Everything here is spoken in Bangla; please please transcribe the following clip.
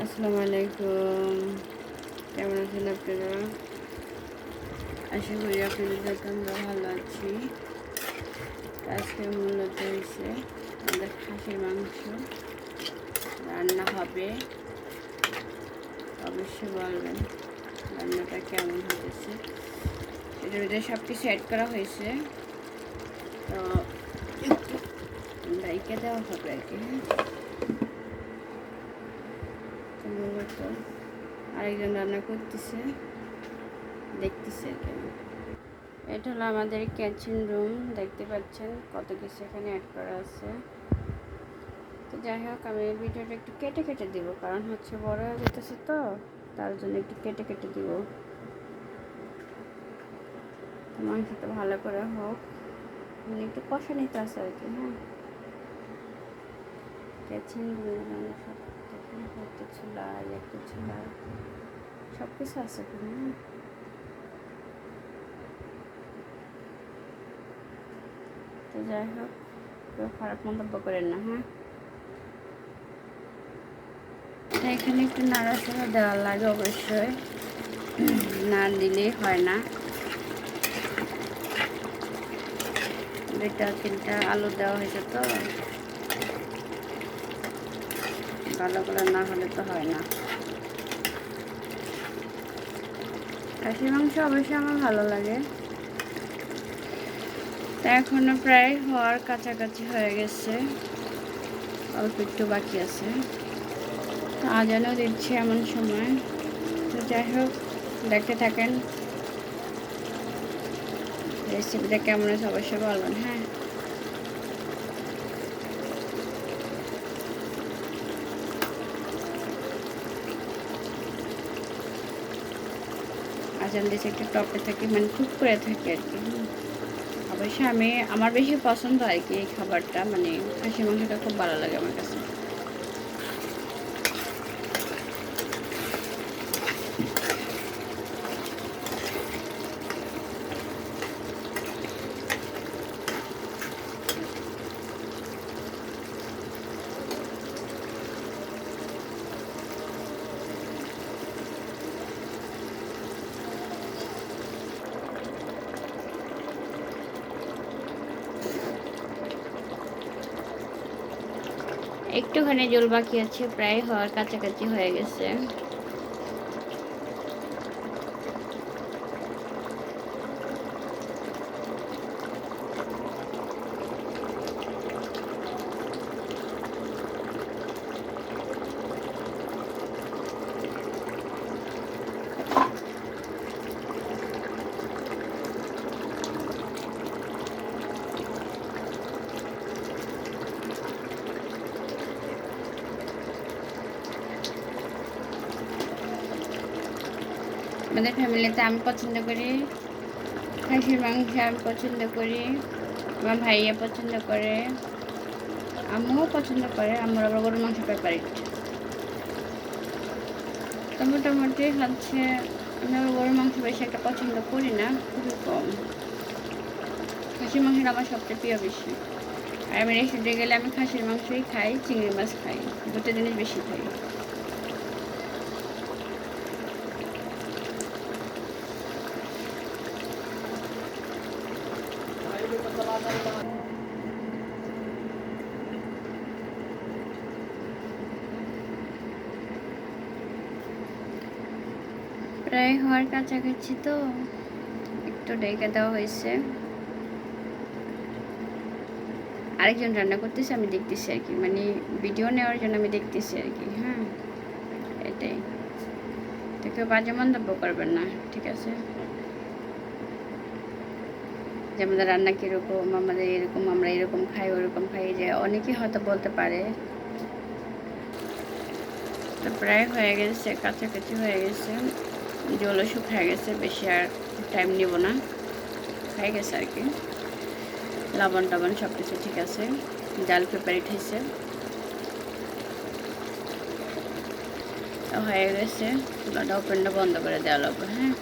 আসসালামু আলাইকুম। কেমন আছেন আপনারা? আশা করি আপনাদের যাতে আমরা ভালো আছি। আজকে মূলত হয়েছে আমাদের খাসির মাংস রান্না হবে। অবশ্যই বলবেন রান্নাটা কেমন হয়েছে। এটার ভিতরে সব কিছু অ্যাড করা হয়েছে, তো একটু ডাইকে দেওয়া হবে আর কি। মূলত আরেকজন রান্না করতেছে, দেখতেছে আর কি। এটা হলো আমাদের কিচেন রুম, দেখতে পাচ্ছেন কত কিছু এখানে অ্যাড করা আছে। তো যাই হোক, আমি ভিডিওটা একটু কেটে কেটে দিব, কারণ হচ্ছে বড় হয়ে যেতেছে, তো তার জন্য একটু কেটে কেটে দিব। মাংসটা ভালো করে হোক, একটু কষা নিতে আছে আর কি। হ্যাঁ, কিচেন রুম মাংস একটা ছোলা, একটা ছোলা, সব কিছু আছে। হ্যাঁ, তো যাই হোক, কেউ খারাপ মন্তব্য করেন না। হ্যাঁ, এখানে একটু নাড়াচাড়া দেওয়া লাগে অবশ্যই, না দিলেই হয় না। 2-3টা আলু দেওয়া হয়েছে, তো ভালো করে না হলে তো হয় না। খাসির মাংস অবশ্যই আমার ভালো লাগে। তা এখনো প্রায় হওয়ার কাছাকাছি হয়ে গেছে, অল্প একটু বাকি আছে। আজানও দিচ্ছে এমন সময়। তো যাই হোক, দেখতে থাকেন। রেসিপিটা কেমন আছে অবশ্যই বলবেন। হ্যাঁ, আজান দিচ্ছে একটু টপে থাকে, মানে টুক করে থাকে আর কি। অবশ্যই আমার বেশি পছন্দ আর কি এই খাবারটা, মানে খাসির মাংসটা খুব ভালো লাগে আমার কাছে। একটুখানি জল বাকি আছে, প্রায় হওয়ার কাছাকাছি হয়ে গেছে। আমাদের ফ্যামিলিতে আমি পছন্দ করি খাসির মাংস, আমি পছন্দ করি, আমার ভাইয়া পছন্দ করে, আম্মুও পছন্দ করে। আমার আবার গরুর মাংস ফেভারিট। তো মোটামুটি হচ্ছে আমি আবার গরুর মাংস বেশি একটা পছন্দ করি না, খুবই কম। খাসির মাংসটা আমার সবচেয়ে প্রিয় বেশি। আর আমি রেস্টুরেন্টে গেলে আমি খাসির মাংসই খাই, চিংড়ি মাছ খাই, দুটো জিনিস বেশি খাই। প্রায় হওয়ার কাছাকাছি, তো একটু ঢেকে দেওয়া হয়েছে। আরেকজন রান্না করতেছে, আমি দেখতেছি আর কি, মানে ভিডিও নেওয়ার জন্য আমি দেখতেছি আর কি। হ্যাঁ, এটাই। তো কেউ বাজে মন্তব্য করবেন না, ঠিক আছে? যে আমাদের রান্না কীরকম, আমাদের এরকম, আমরা এরকম খাই, ওরকম খাই, যে অনেকেই হয়তো বলতে পারে। তো প্রায় হয়ে গেছে, কাছাকাছি হয়ে গেছে, জলও শুকিয়ে গেছে, বেশি আর টাইম নিব না, হয়ে গেছে আর কি। লবণ টবণ সব কিছু ঠিক আছে, জাল প্রিপারেট হয়েছে, হয়ে গেছে। চুলাটা ওপেনটা বন্ধ করে দেওয়া লাগবে। হ্যাঁ।